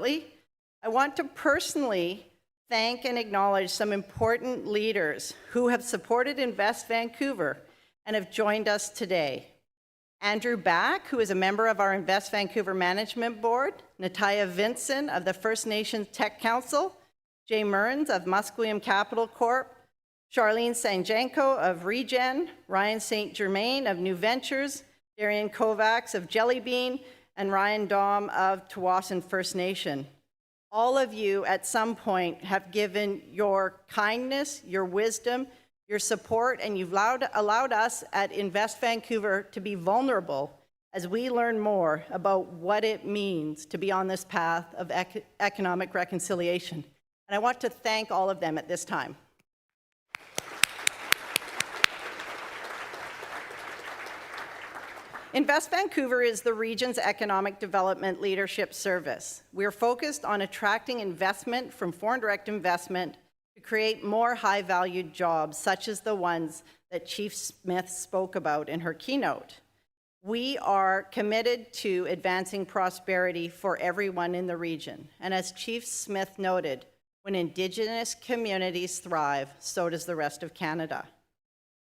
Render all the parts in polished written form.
I want to personally thank and acknowledge some important leaders who have supported Invest Vancouver and have joined us today. Andrew Back, who is a member of our Invest Vancouver Management Board, Natalia Vinson of the First Nations Tech Council, Jay Mearns of Musqueam Capital Corp, Charlene Sanjanko of Regen, Ryan St. Germain of New Ventures, Darian Kovacs of Jellybean, and Ryan Dom of Tawasin First Nation. All of you at some point have given your kindness, your wisdom, your support, and you've allowed us at Invest Vancouver to be vulnerable as we learn more about what it means to be on this path of economic reconciliation. And I want to thank all of them at this time. Invest Vancouver is the region's economic development leadership service. We're focused on attracting investment from foreign direct investment to create more high-valued jobs, such as the ones that Chief Smith spoke about in her keynote. We are committed to advancing prosperity for everyone in the region. And as Chief Smith noted, when Indigenous communities thrive, so does the rest of Canada.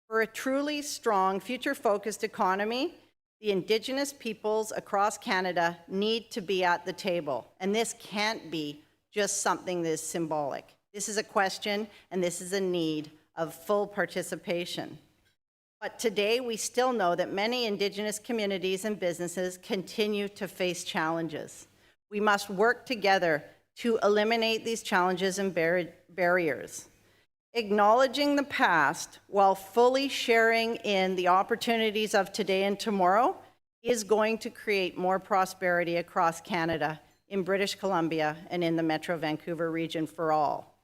For a truly strong, future-focused economy, the Indigenous peoples across Canada need to be at the table, and this can't be just something that is symbolic. This is a question, and this is a need of full participation. But today, we still know that many Indigenous communities and businesses continue to face challenges. We must work together to eliminate these challenges and barriers. Acknowledging the past while fully sharing in the opportunities of today and tomorrow is going to create more prosperity across Canada, in British Columbia, and in the Metro Vancouver region for all.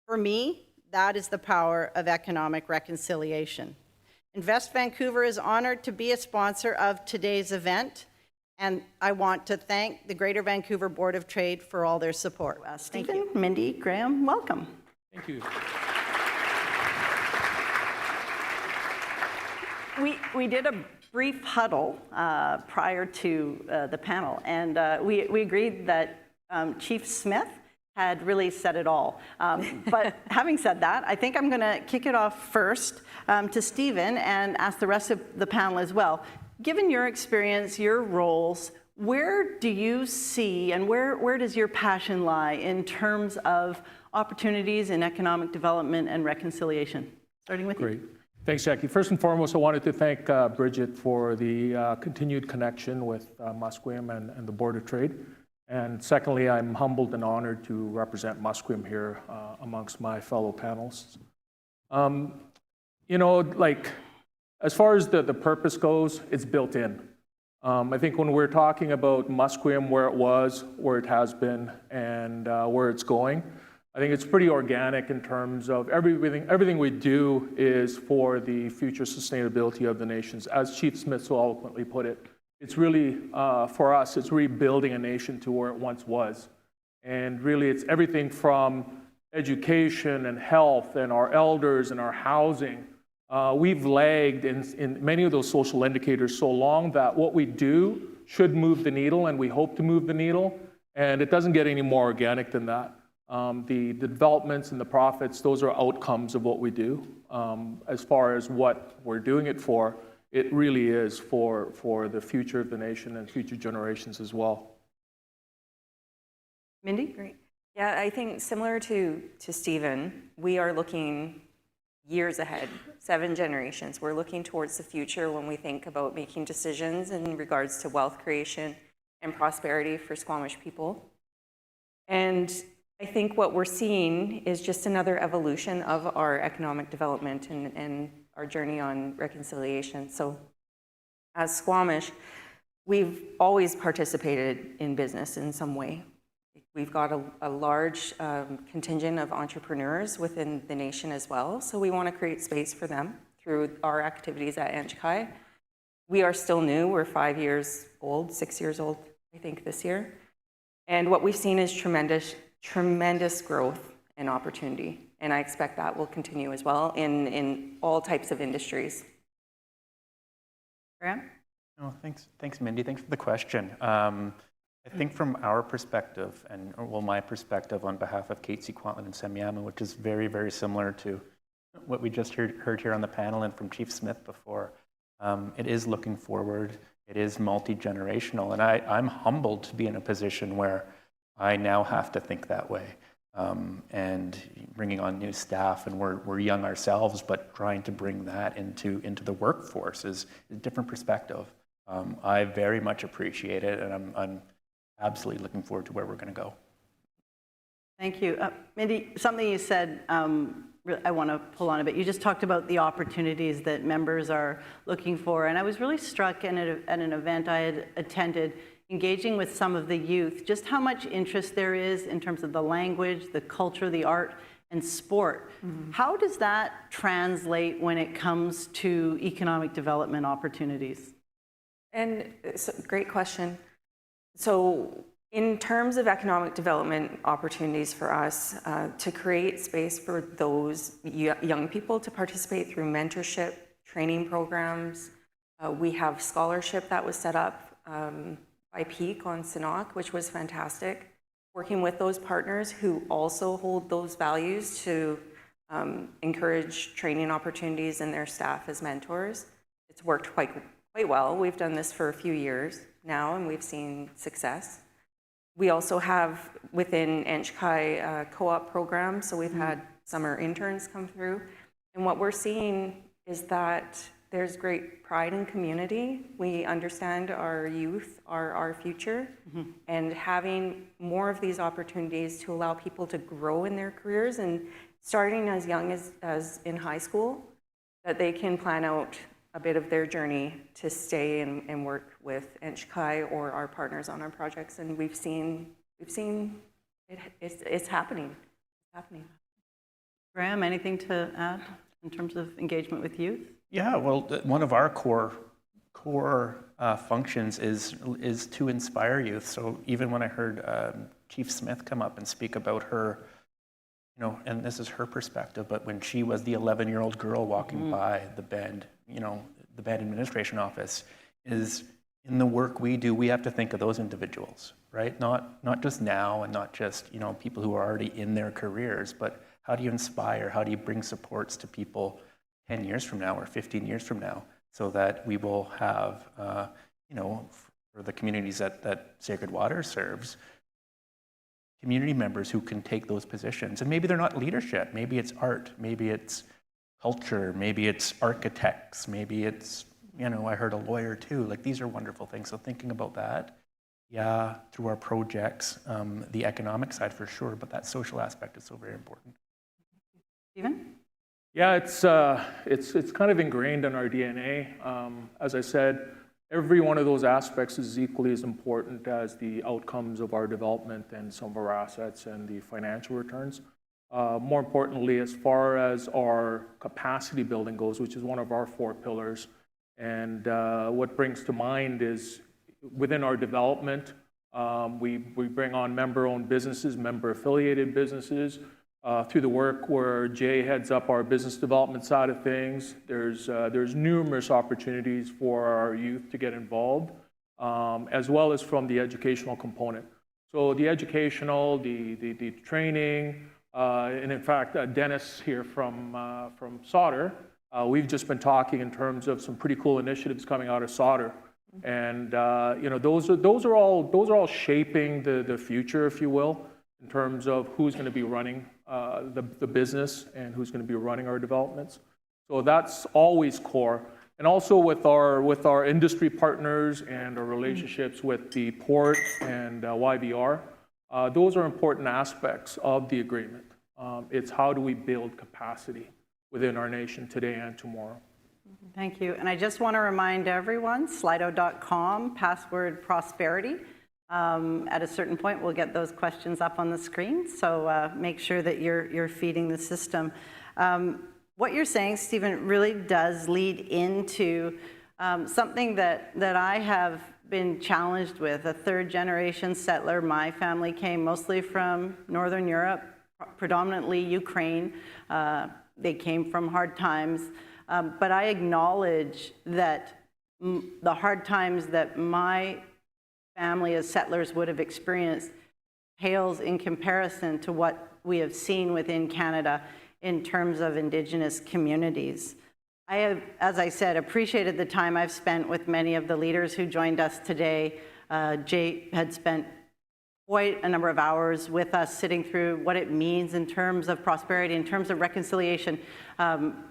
For me, that is the power of economic reconciliation. Invest Vancouver is honored to be a sponsor of today's event, and I want to thank the Greater Vancouver Board of Trade for all their support. Stephen, Mindy, Graham, welcome. Thank you. We did a brief huddle prior to the panel, and we agreed that Chief Smith had really said it all. But having said that, I think I'm going to kick it off first to Stephen and ask the rest of the panel as well. Given your experience, your roles, where do you see and where does your passion lie in terms of opportunities in economic development and reconciliation? Starting with Great. you. Thanks, Jackie. First and foremost, I wanted to thank Bridget for the continued connection with Musqueam and the Board of Trade. And secondly, I'm humbled and honored to represent Musqueam here amongst my fellow panelists. You know, like, as far as the purpose goes, it's built in. I think when we're talking about Musqueam, where it was, where it has been, and where it's going, I think it's pretty organic in terms of everything we do is for the future sustainability of the nations. As Chief Smith so eloquently put it, it's really, for us, it's rebuilding a nation to where it once was. And really, it's everything from education and health and our elders and our housing. We've lagged in many of those social indicators so long that what we do should move the needle, and we hope to move the needle, and it doesn't get any more organic than that. The developments and the profits, those are outcomes of what we do. As far as what we're doing it for, it really is for the future of the nation and future generations as well. Mindy? Great. Yeah, I think similar to Stephen, we are looking years ahead, 7 generations. We're looking towards the future when we think about making decisions in regards to wealth creation and prosperity for Squamish people. And I think what we're seeing is just another evolution of our economic development and our journey on reconciliation. So as Squamish, we've always participated in business in some way. We've got a large contingent of entrepreneurs within the nation as well. So we want to create space for them through our activities at Nch'ǩay. We are still new. We're 5 years old, 6 years old, I think, this year. And what we've seen is tremendous growth and opportunity. And I expect that will continue as well in all types of industries. Graham? Oh, thanks, Mindy. Thanks for the question. I I think from our perspective, and well, my perspective on behalf of Katesy, Kwantlen, and Semyama, which is very, very similar to what we just heard here on the panel and from Chief Smith before, it is looking forward. It is multi-generational, and I'm humbled to be in a position where I now have to think that way. And bringing on new staff, and we're young ourselves, but trying to bring that into the workforce is a different perspective. I very much appreciate it, and I'm absolutely looking forward to where we're going to go. Thank you. Mindy, something you said, I want to pull on a bit. You just talked about the opportunities that members are looking for, and I was really struck at an event I had attended, engaging with some of the youth, just how much interest there is in terms of the language, the culture, the art, and sport. Mm-hmm. How does that translate when it comes to economic development opportunities? And it's a great question. So in terms of economic development opportunities for us, to create space for those young people to participate through mentorship, training programs, we have scholarship that was set up by Peak on Sinnock, which was fantastic. Working with those partners who also hold those values to encourage training opportunities in their staff as mentors. It's worked quite well. We've done this for a few years now, and we've seen success. We also have within Nch'ǩay co-op programs, so we've had summer interns come through. And what we're seeing is that there's great pride in community. We understand our youth are our future, and having more of these opportunities to allow people to grow in their careers, and starting as young as in high school, that they can plan out a bit of their journey to stay and work with Nch'ǩay or our partners on our projects. And we've seen it's happening. It's happening. Graham, anything to add in terms of engagement with youth? Yeah, well, one of our core functions is to inspire youth. So even when I heard Chief Smith come up and speak about her, you know, and this is her perspective, but when she was the 11-year-old girl walking by the bed, you know, the bed administration office, is in the work we do, we have to think of those individuals, right? Not just now, and not just, you know, people who are already in their careers, but how do you inspire? How do you bring supports to people 10 years from now or 15 years from now, so that we will have, you know, for the communities that Sacred Water serves, community members who can take those positions. And maybe they're not leadership, maybe it's art, maybe it's culture, maybe it's architects, maybe it's, you know, I heard a lawyer too. Like, these are wonderful things. So thinking about that, yeah, through our projects, the economic side for sure, but that social aspect is so very important. Stephen? Yeah, it's kind of ingrained in our DNA. As I said, every one of those aspects is equally as important as the outcomes of our development and some of our assets and the financial returns. More importantly, as far as our capacity building goes, which is one of our 4 pillars, and what brings to mind is within our development, we bring on member-owned businesses, member-affiliated businesses. Through the work where Jay heads up our business development side of things, there's numerous opportunities for our youth to get involved, as well as from the educational component. So the educational, the training, and in fact, Dennis here from Sauder, we've just been talking in terms of some pretty cool initiatives coming out of Sauder, and you know, those are all shaping the future, if you will, in terms of who's going to be running the business and who's going to be running our developments. So that's always core. And also with our industry partners and our relationships with the port and YVR, those are important aspects of the agreement. It's how do we build capacity within our nation today and tomorrow. Thank you. And I just want to remind everyone, slido.com, password prosperity. At a certain point, we'll get those questions up on the screen, so make sure that you're feeding the system. What you're saying, Stephen, really does lead into something that I have been challenged with. A 3rd-generation settler. My family came mostly from Northern Europe, predominantly Ukraine. They came from hard times, but I acknowledge that the hard times that my family as settlers would have experienced pales in comparison to what we have seen within Canada in terms of Indigenous communities. I have, as I said, appreciated the time I've spent with many of the leaders who joined us today. Jay had spent quite a number of hours with us sitting through what it means in terms of prosperity, in terms of reconciliation,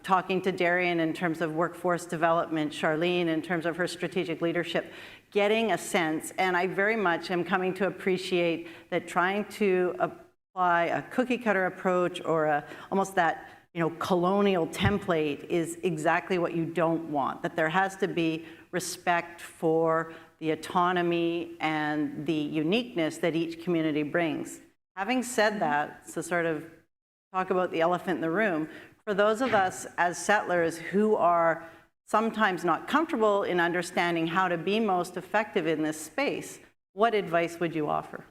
talking to Darian in terms of workforce development, Charlene in terms of her strategic leadership, getting a sense, and I very much am coming to appreciate that trying to apply a cookie cutter approach or almost that colonial template is exactly what you don't want, that there has to be respect for the autonomy and the uniqueness that each community brings. Having said that, to sort of talk about the elephant in the room, for those of us as settlers who are sometimes not comfortable in understanding how to be most effective in this space, what advice would you offer?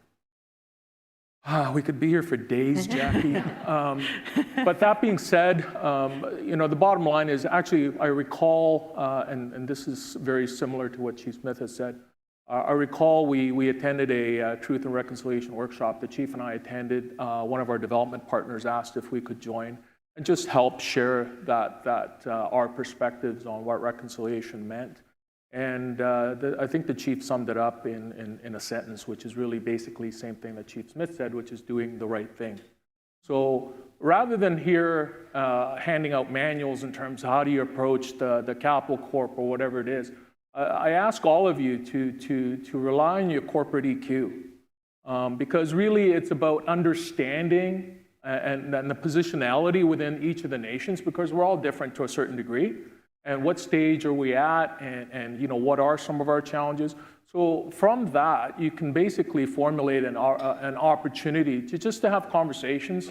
We could be here for days, Jackie. But that being said, the bottom line is actually, I recall, and this is very similar to what Chief Smith has said, I recall we attended a Truth and Reconciliation workshop. The Chief and I attended. One of our development partners asked if we could join and just help share that our perspectives on what reconciliation meant. And I think the Chief summed it up in a sentence, which is really basically the same thing that Chief Smith said, which is doing the right thing. So rather than here handing out manuals in terms of how do you approach the Capital Corp or whatever it is, I ask all of you to rely on your corporate EQ, because really it's about understanding and the positionality within each of the nations, because we're all different to a certain degree. And what stage are we at, and what are some of our challenges? So from that, you can basically formulate an opportunity to have conversations,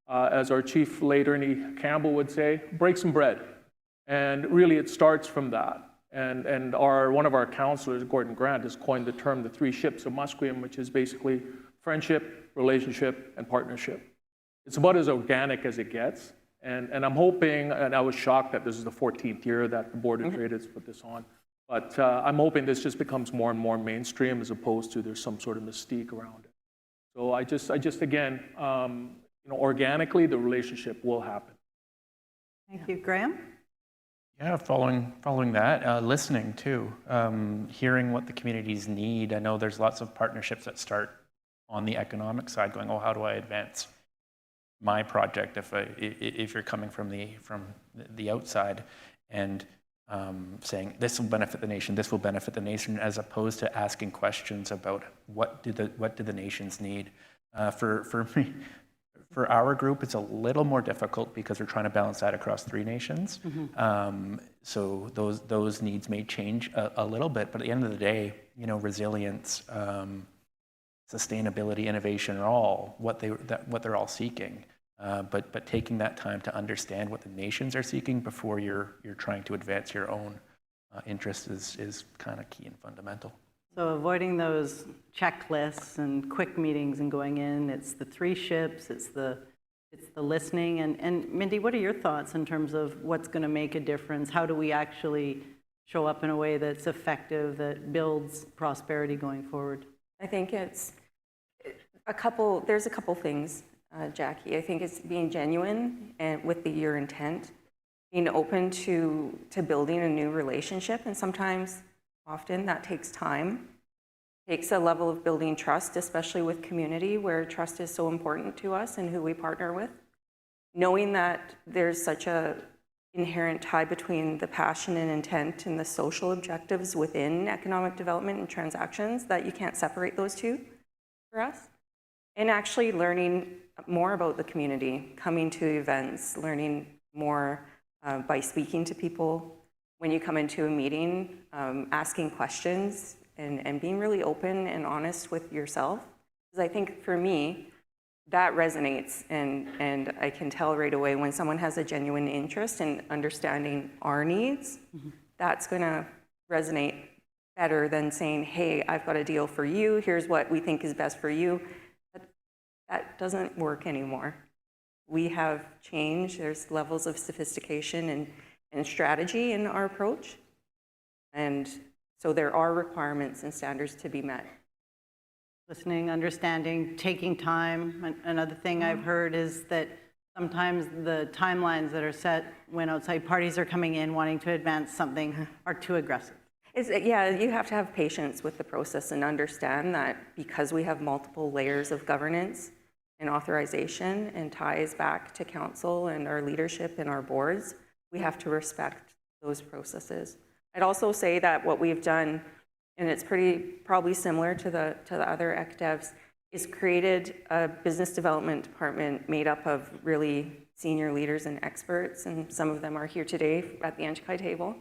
as our Chief Late Ernie Campbell would say, break some bread. And really it starts from that. And one of our counselors, Gordon Grant, has coined the term the 3 ships of Musqueam, which is basically friendship, relationship, and partnership. It's about as organic as it gets. And I'm hoping, and I was shocked that this is the 14th year that the Board of Trade has put this on, but I'm hoping this just becomes more and more mainstream as opposed to there's some sort of mystique around it. So I just again, organically, the relationship will happen. Thank you. Graham? Yeah, following that, listening too, hearing what the communities need. I know there's lots of partnerships that start on the economic side going, oh, how do I advance my project if you're coming from the outside and saying this will benefit the nation, this will benefit the nation, as opposed to asking questions about what do the nations need. For me, for our group, it's a little more difficult because we're trying to balance that across 3 nations. So those needs may change a little bit, but at the end of the day, resilience, sustainability, innovation are all what they're all seeking. But taking that time to understand what the nations are seeking before you're trying to advance your own interests is kind of key and fundamental. So avoiding those checklists and quick meetings and going in, it's the 3 ships, it's the listening. And Mindy, what are your thoughts in terms of what's going to make a difference? How do we actually show up in a way that's effective, that builds prosperity going forward? I think there's a couple things, Jackie. I think it's being genuine and with your intent, being open to building a new relationship, and often that takes time. It takes a level of building trust, especially with community, where trust is so important to us and who we partner with. Knowing that there's such a inherent tie between the passion and intent and the social objectives within economic development and transactions, that you can't separate those two for us. And actually learning more about the community, coming to events, learning more by speaking to people. When you come into a meeting, asking questions and being really open and honest with yourself. Because I think for me, that resonates, and I can tell right away when someone has a genuine interest in understanding our needs, that's going to resonate better than saying, hey, I've got a deal for you, here's what we think is best for you. That doesn't work anymore. We have changed, there's levels of sophistication and strategy in our approach. And so there are requirements and standards to be met. listening, understanding, taking time. Another thing I've heard is that sometimes the timelines that are set when outside parties are coming in wanting to advance something are too aggressive. Yeah, you have to have patience with the process and understand that because we have multiple layers of governance and authorization and ties back to council and our leadership and our boards, we have to respect those processes. I'd also say that what we've done, and it's probably similar to the other ECDEVs, is created a business development department made up of really senior leaders and experts, and some of them are here today at the Nch'ǩay table.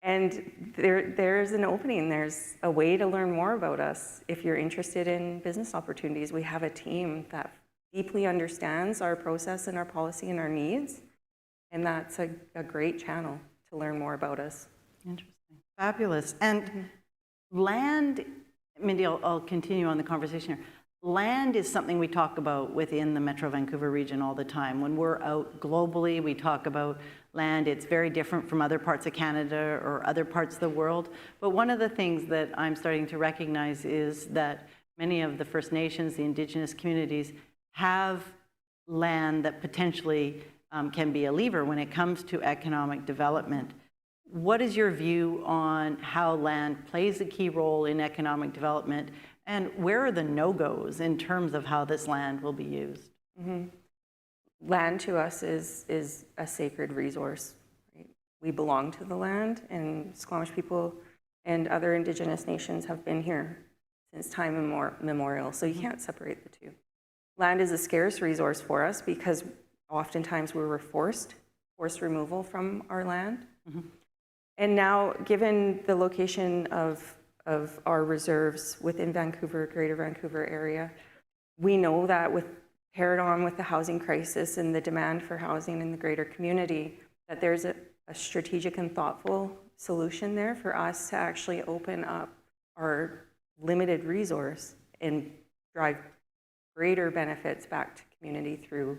And there's an opening, there's a way to learn more about us. If you're interested in business opportunities, we have a team that deeply understands our process and our policy and our needs, and that's a great channel to learn more about us. Interesting. Fabulous. And land, Mindy, I'll continue on the conversation here. Land is something we talk about within the Metro Vancouver region all the time. When we're out globally, we talk about land. It's very different from other parts of Canada or other parts of the world. But one of the things that I'm starting to recognize is that many of the First Nations, the Indigenous communities, have land that potentially can be a lever when it comes to economic development. What is your view on how land plays a key role in economic development, and where are the no-goes in terms of how this land will be used? Mm-hmm. Land to us is a sacred resource. Right? We belong to the land, and Squamish people and other Indigenous nations have been here since time immemorial, so you can't separate the two. Land is a scarce resource for us because oftentimes we were forced removal from our land. Mm-hmm. And now, given the location of our reserves within Vancouver, Greater Vancouver area, we know that paired on with the housing crisis and the demand for housing in the greater community, that there's a strategic and thoughtful solution there for us to actually open up our limited resource and drive greater benefits back to community through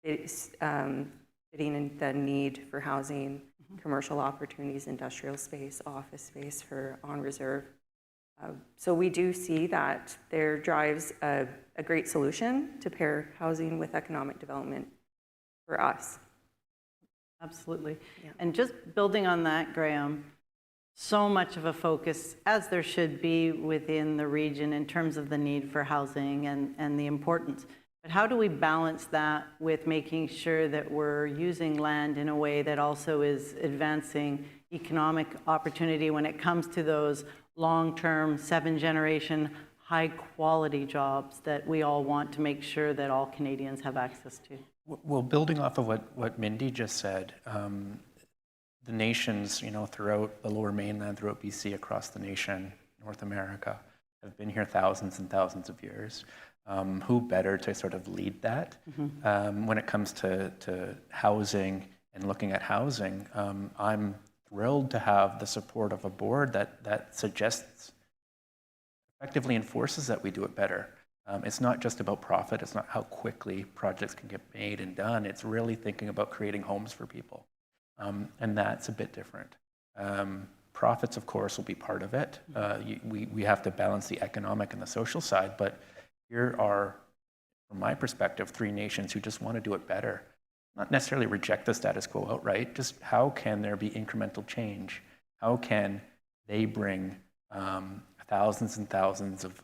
fitting the need for housing, commercial opportunities, industrial space, office space for on-reserve. So we do see that there drives a great solution to pair housing with economic development for us. Absolutely. Yeah. And just building on that, Graham, so much of a focus, as there should be within the region in terms of the need for housing and the importance. But how do we balance that with making sure that we're using land in a way that also is advancing economic opportunity when it comes to those long-term, 7-generation, high-quality jobs that we all want to make sure that all Canadians have access to? Well, building off of what Mindy just said, the nations, throughout the Lower Mainland, throughout BC, across the nation, North America, have been here thousands and thousands of years. Who better to sort of lead that? Mm-hmm. When it comes to housing and looking at housing, I'm thrilled to have the support of a board that suggests, effectively enforces that we do it better. It's not just about profit. It's not how quickly projects can get made and done. It's really thinking about creating homes for people. And that's a bit different. Profits, of course, will be part of it. We have to balance the economic and the social side, but here are, from my perspective, 3 nations who just want to do it better. Not necessarily reject the status quo outright, just how can there be incremental change? How can they bring thousands and thousands of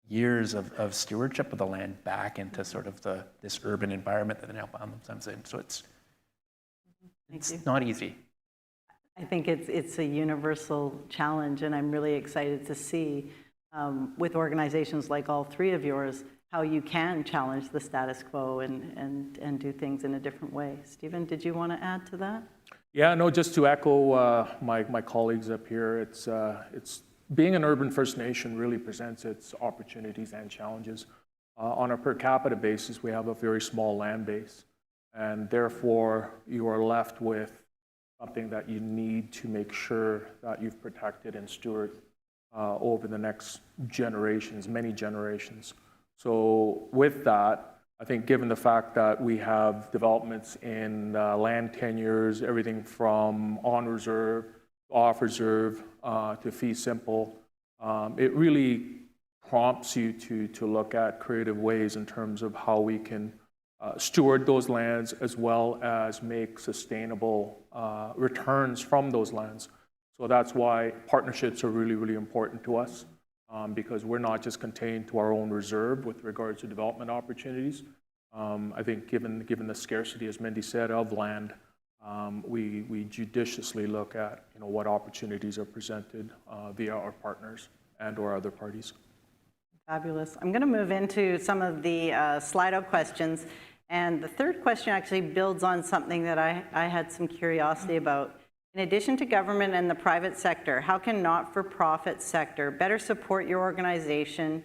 years of stewardship of the land back into sort of this urban environment that they now found themselves in? So it's not easy. I think it's a universal challenge, and I'm really excited to see with organizations like all 3 of yours how you can challenge the status quo and do things in a different way. Stephen, did you want to add to that? Yeah, no, just to echo my colleagues up here, it's being an urban First Nation really presents its opportunities and challenges. On a per capita basis, we have a very small land base, and therefore you are left with something that you need to make sure that you've protected and steward over the next generations, many generations. So with that, I think given the fact that we have developments in land tenures, everything from on reserve, off reserve, to fee simple, it really prompts you to look at creative ways in terms of how we can steward those lands as well as make sustainable returns from those lands. So that's why partnerships are really, really important to us, because we're not just contained to our own reserve with regards to development opportunities. I think given the scarcity, as Mindy said, of land, we judiciously look at what opportunities are presented via our partners and or other parties. Fabulous. I'm going to move into some of the Slido questions. And the third question actually builds on something that I had some curiosity about. In addition to government and the private sector, how can not-for-profit sector better support your organization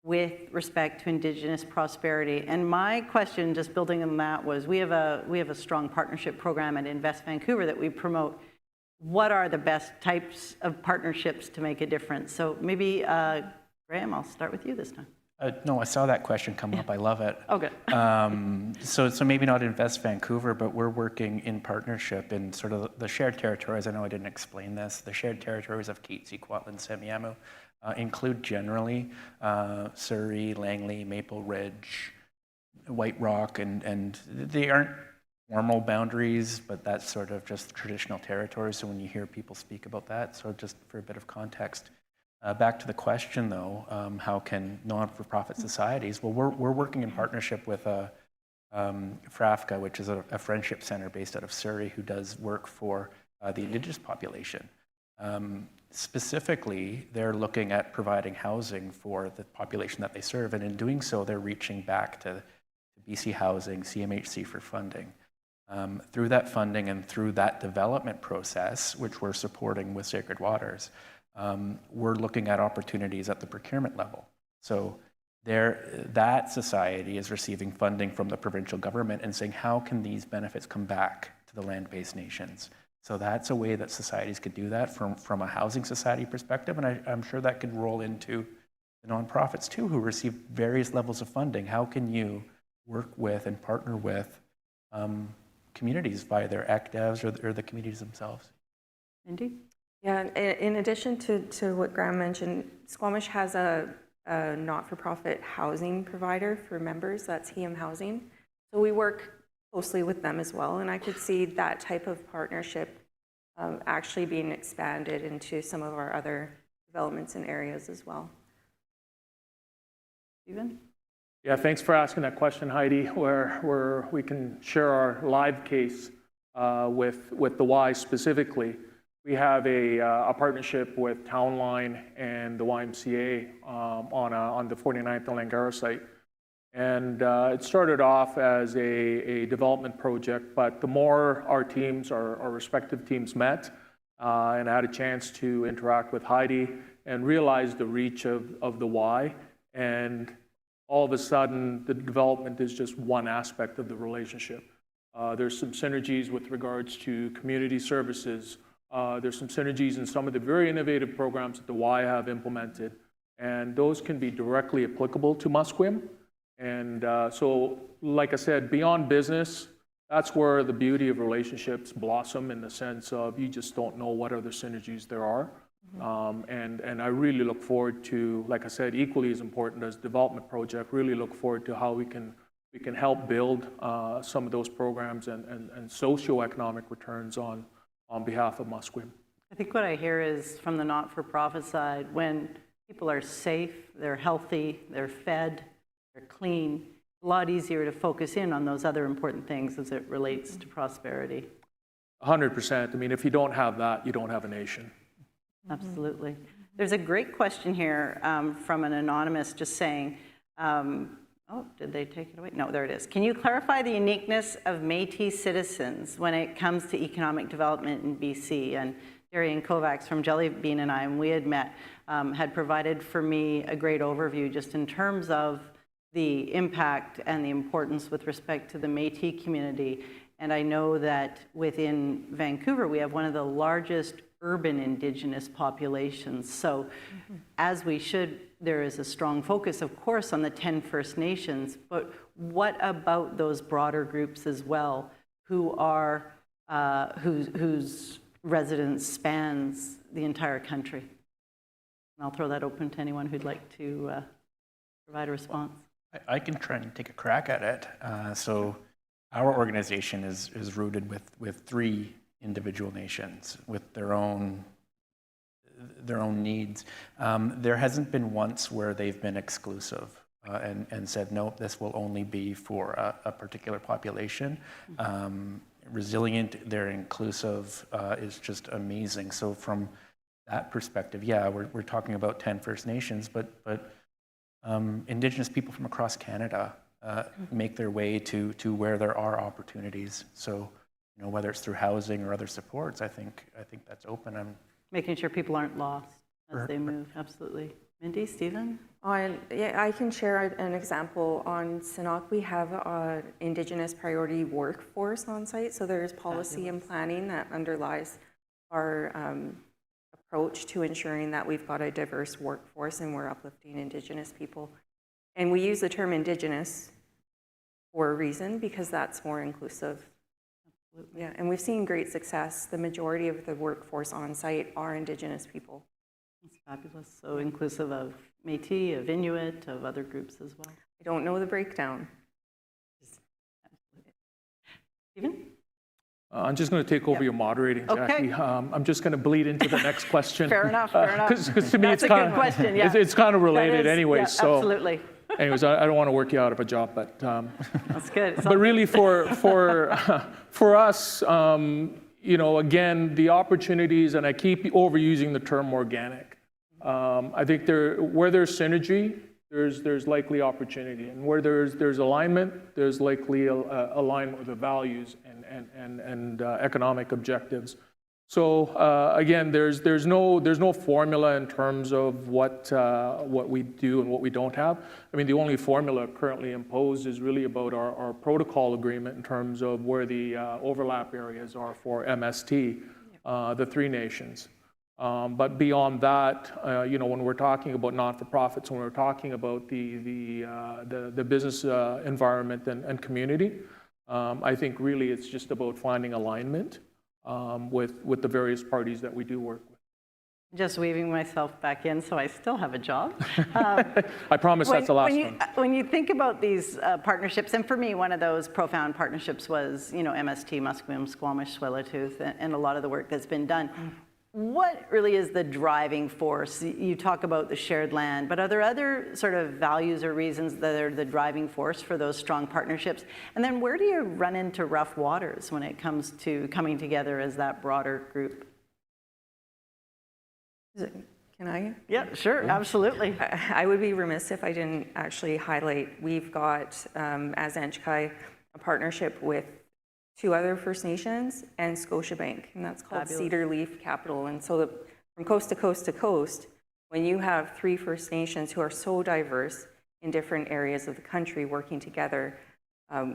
with respect to Indigenous prosperity? And my question, just building on that, was we have a strong partnership program at Invest Vancouver that we promote. What are the best types of partnerships to make a difference? So maybe, Graham, I'll start with you this time. No, I saw that question come up. I love it. Oh, good. So maybe not Invest Vancouver, but we're working in partnership in sort of the shared territories. I know I didn't explain this. The shared territories of Keetsi, Kwantlen, Semiahmoo include generally Surrey, Langley, Maple Ridge, White Rock, and they aren't formal boundaries, but that's sort of just traditional territories. So when you hear people speak about that, so just for a bit of context. Back to the question, though, how can non-for-profit societies? Well, we're working in partnership with FRAFCA, which is a friendship center based out of Surrey, who does work for the Indigenous population. Specifically, they're looking at providing housing for the population that they serve, and in doing so, they're reaching back to BC Housing, CMHC for funding. Through that funding and through that development process, which we're supporting with Sacred Waters, we're looking at opportunities at the procurement level. So that society is receiving funding from the provincial government and saying, how can these benefits come back to the land-based nations? So that's a way that societies could do that from a housing society perspective, and I'm sure that could roll into the nonprofits too, who receive various levels of funding. How can you work with and partner with communities via their ACDEVs or the communities themselves? Mindy? Yeah, in addition to what Graham mentioned, Squamish has a not-for-profit housing provider for members, that's HEM Housing. So we work closely with them as well, and I could see that type of partnership actually being expanded into some of our other developments and areas as well. Stephen? Yeah, thanks for asking that question, Heidi, where we can share our live case with the Y specifically. We have a partnership with Townline and the YMCA on the 49th and Langara site. And it started off as a development project, but the more our teams, our respective teams met and had a chance to interact with Heidi and realize the reach of the Y, and all of a sudden the development is just one aspect of the relationship. There's some synergies with regards to community services. There's some synergies in some of the very innovative programs that the Y have implemented, and those can be directly applicable to Musqueam. And so, like I said, beyond business, that's where the beauty of relationships blossom, in the sense of you just don't know what other synergies there are. And I really look forward to, like I said, equally as important as development project, really look forward to how we can help build some of those programs and socioeconomic returns on behalf of Musqueam. I think what I hear is, from the not-for-profit side, when people are safe, they're healthy, they're fed, they're clean, a lot easier to focus in on those other important things as it relates to prosperity. 100%. I mean, if you don't have that, you don't have a nation. Absolutely. There's a great question here from an anonymous just saying, oh, did they take it away? No, there it is. Can you clarify the uniqueness of Métis citizens when it comes to economic development in BC? And Darian Kovacs from Jellybean and I, when we had met, had provided for me a great overview just in terms of the impact and the importance with respect to the Métis community. And I know that within Vancouver, we have one of the largest urban Indigenous populations. So as we should, there is a strong focus, of course, on the 10 First Nations, but what about those broader groups as well, who are, whose residence spans the entire country? And I'll throw that open to anyone who'd like to provide a response. I can try and take a crack at it. So our organization is rooted with 3 individual nations with their own needs. There hasn't been once where they've been exclusive and said, no, this will only be for a particular population. Resilient, they're inclusive, is just amazing. So from that perspective, yeah, we're talking about 10 First Nations, but Indigenous people from across Canada make their way to where there are opportunities. So, you know, whether it's through housing or other supports, I think that's open. Making sure people aren't lost as they move, absolutely. Mindy, Stephen? Yeah, I can share an example. On Sanok, we have an Indigenous priority workforce on site, so there's policy and planning that underlies our approach to ensuring that we've got a diverse workforce and we're uplifting Indigenous people. And we use the term Indigenous for a reason, because that's more inclusive. Absolutely. Yeah, and we've seen great success. The majority of the workforce on site are Indigenous people. That's fabulous. So inclusive of Métis, of Inuit, of other groups as well. I don't know the breakdown. Stephen? I'm just going to take over your moderating, Jackie. Okay. I'm just going to bleed into the next question. Fair enough, fair enough. Because to me, That's it's a kind good of question, yeah. it's kind of related That is, anyway. yeah, So, absolutely. anyways, I don't want to work you out of a job, but That's good. but really for us, you know, again, the opportunities, and I keep overusing the term organic. I think where there's synergy, there's likely opportunity, and where there's alignment, there's likely alignment with the values and economic objectives. So again, there's no formula in terms of what we do and what we don't have. I mean, the only formula currently imposed is really about our protocol agreement in terms of where the overlap areas are for MST, the 3 nations. But beyond that, you know, when we're talking about not-for-profits, when we're talking about the business environment and community, I think really it's just about finding alignment with the various parties that we do work with. Just weaving myself back in, so I still have a job. I promise that's the last one. When you think about these partnerships, and for me, one of those profound partnerships was, you know, MST, Musqueam, Squamish, Tsleil-Waututh, and a lot of the work that's been done. What really is the driving force? You talk about the shared land, but are there other sort of values or reasons that are the driving force for those strong partnerships? And then where do you run into rough waters when it comes to coming together as that broader group? Can I? Yeah, sure, absolutely. I would be remiss if I didn't actually highlight, we've got, as Nch'ǩay, a partnership with 2 other First Nations and Scotiabank, and that's called Fabulous. Cedar Leaf Capital. And so from coast to coast to coast, when you have 3 First Nations who are so diverse in different areas of the country working together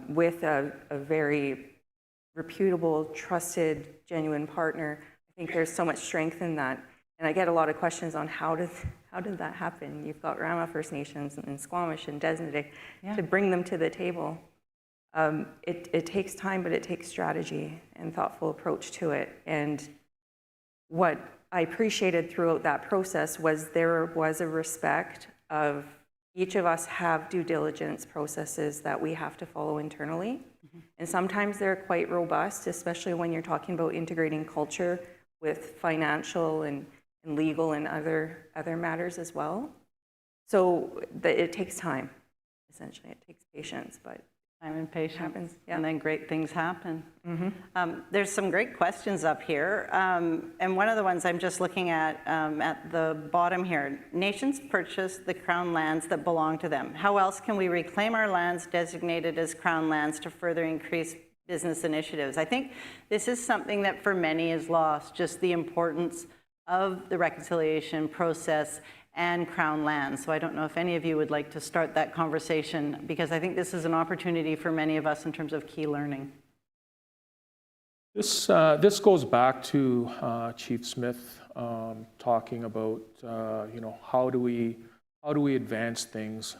with a very reputable, trusted, genuine partner, I think there's so much strength in that. And I get a lot of questions on how did that happen? You've got Rama First Nations and Squamish and Desnedek to bring them to the table. It takes time, but it takes strategy and thoughtful approach to it. And what I appreciated throughout that process was there was a respect of each of us have due diligence processes that we have to follow internally. And sometimes they're quite robust, especially when you're talking about integrating culture with financial and legal and other matters as well. So it takes time, essentially. It takes patience, but Time and patience, happens, yeah. and then great things happen. There's some great questions up here, and one of the ones I'm just looking at the bottom here. Nations purchase the Crown lands that belong to them. How else can we reclaim our lands designated as Crown lands to further increase business initiatives? I think this is something that for many is lost, just the importance of the reconciliation process and Crown lands. So I don't know if any of you would like to start that conversation, because I think this is an opportunity for many of us in terms of key learning. This goes back to Chief Smith talking about you know, how do we advance things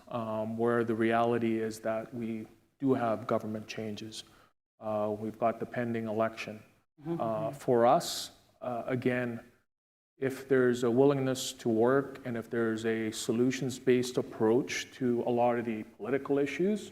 where the reality is that we do have government changes. We've got the pending election. For us, again, if there's a willingness to work and if there's a solutions-based approach to a lot of the political issues,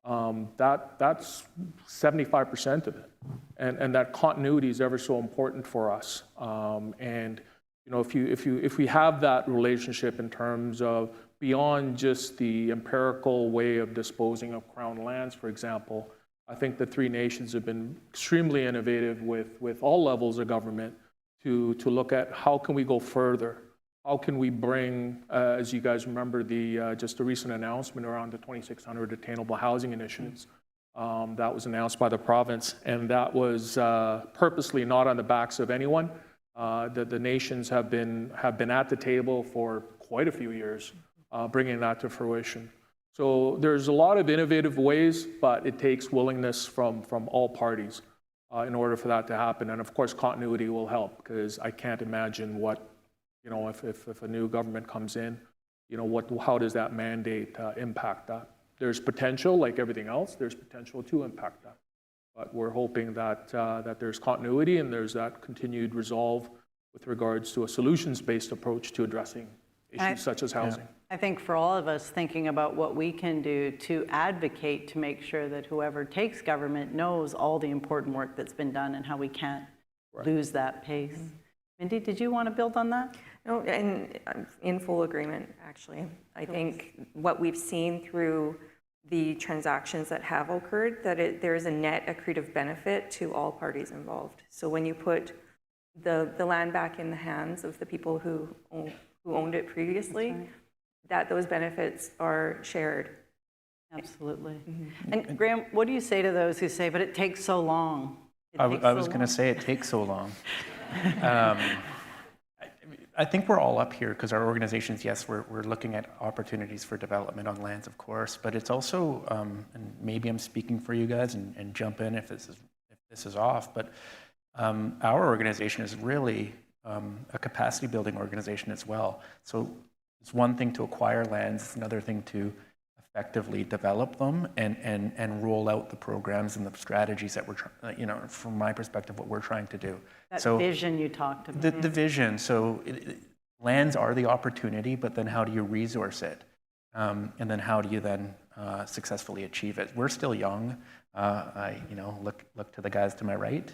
that's 75% of it. And that continuity is ever so important for us. And you know, if we have that relationship in terms of beyond just the empirical way of disposing of Crown lands, for example, I think the three nations have been extremely innovative with all levels of government to look at how can we go further. How can we bring, as you guys remember, just a recent announcement around the 2,600 attainable housing initiatives that was announced by the province, and that was purposely not on the backs of anyone. The nations have been at the table for quite a few years, bringing that to fruition. So there's a lot of innovative ways, but it takes willingness from all parties in order for that to happen. And of course, continuity will help, because I can't imagine what, you know, if a new government comes in, you know, how does that mandate impact that? There's potential, like everything else, there's potential to impact that. But we're hoping that there's continuity and there's that continued resolve with regards to a solutions-based approach to addressing issues such as housing. I think for all of us thinking about what we can do to advocate to make sure that whoever takes government knows all the important work that's been done and how we can't lose that pace. Mindy, did you want to build on that? No, and I'm in full agreement, actually. I think what we've seen through the transactions that have occurred, that there is a net accretive benefit to all parties involved. So when you put the land back in the hands of the people who owned it previously, that those benefits are shared. Absolutely. And Graham, what do you say to those who say, but it takes so long? I was going to say it takes so long. I think we're all up here because our organizations, yes, we're looking at opportunities for development on lands, of course, but it's also, and maybe I'm speaking for you guys and jump in if this is off, but our organization is really a capacity building organization as well. So it's one thing to acquire lands, it's another thing to effectively develop them and roll out the programs and the strategies that we're, you know, from my perspective, what we're trying to do. That vision you talked about. The vision. So lands are the opportunity, but then how do you resource it? And then how do you then successfully achieve it? We're still young. I, you know, look to the guys to my right.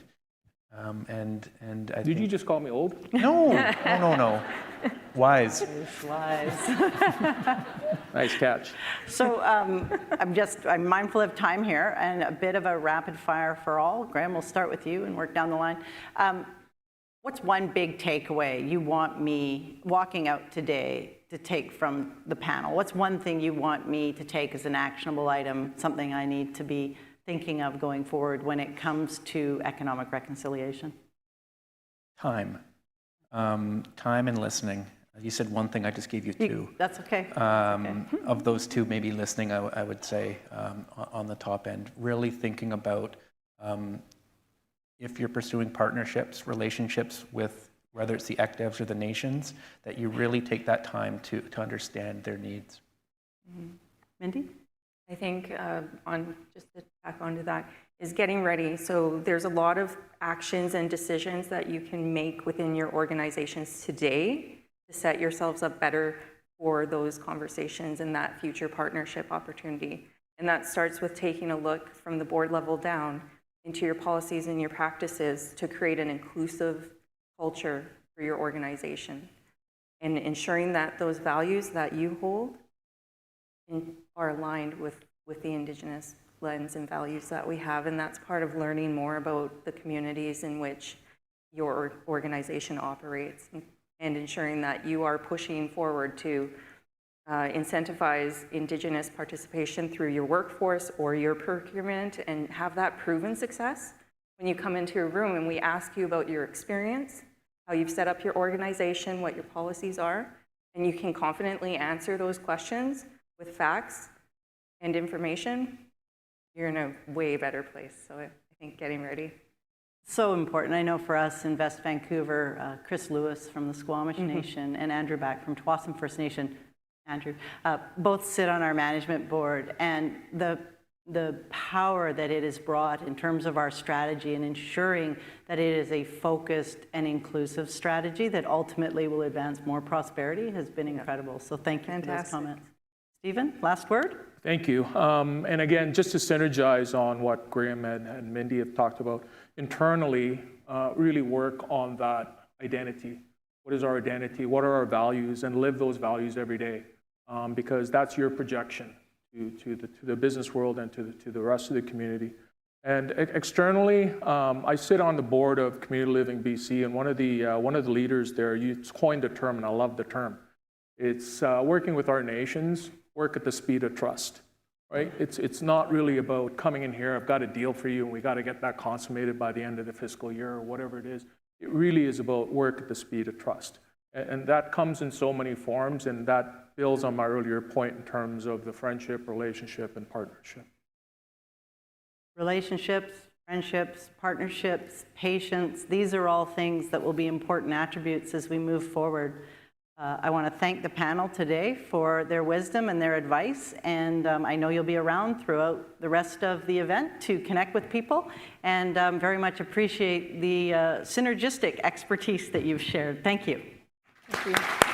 And I Did you just call me old? No. Wise. Nice catch. So I'm mindful of time here and a bit of a rapid fire for all. Graham, we'll start with you and work down the line. What's one big takeaway you want me walking out today to take from the panel? What's one thing you want me to take as an actionable item, something I need to be thinking of going forward when it comes to economic reconciliation? Time and listening. You said one thing, I just gave you two. That's okay. Of those two, maybe listening, I would say on the top end, really thinking about if you're pursuing partnerships, relationships with whether it's the ECDEVs or the nations, that you really take that time to understand their needs. Mindy? I think just to tack onto that is getting ready. So there's a lot of actions and decisions that you can make within your organizations today to set yourselves up better for those conversations and that future partnership opportunity. And that starts with taking a look from the board level down into your policies and your practices to create an inclusive culture for your organization and ensuring that those values that you hold are aligned with the Indigenous lens and values that we have. And that's part of learning more about the communities in which your organization operates and ensuring that you are pushing forward to incentivize Indigenous participation through your workforce or your procurement and have that proven success. When you come into a room and we ask you about your experience, how you've set up your organization, what your policies are, and you can confidently answer those questions with facts and information, you're in a way better place. So I think getting ready. So important. I know for us in West Vancouver, Chris Lewis from the Squamish Nation and Andrew Back from Tsawwassen First Nation, Andrew, both sit on our management board. And the the power that it has brought in terms of our strategy and ensuring that it is a focused and inclusive strategy that ultimately will advance more prosperity has been incredible. So thank you for those comments. Stephen, last word? Thank you. And again, just to synergize on what Graham and Mindy have talked about, internally, really work on that identity. What is our identity? What are our values? And live those values every day, because that's your projection to the business world and to the rest of the community. And externally, I sit on the board of Community Living BC, and one of the leaders there, you coined a term, and I love the term. It's working with our nations, work at the speed of trust, right? It's not really about coming in here, I've got a deal for you, and we got to get that consummated by the end of the fiscal year or whatever it is. It really is about work at the speed of trust. And that comes in so many forms, and that builds on my earlier point in terms of the friendship, relationship, and partnership. Relationships, friendships, partnerships, patience, these are all things that will be important attributes as we move forward. I want to thank the panel today for their wisdom and their advice, and I know you'll be around throughout the rest of the event to connect with people, and very much appreciate the synergistic expertise that you've shared. Thank you. Thank you.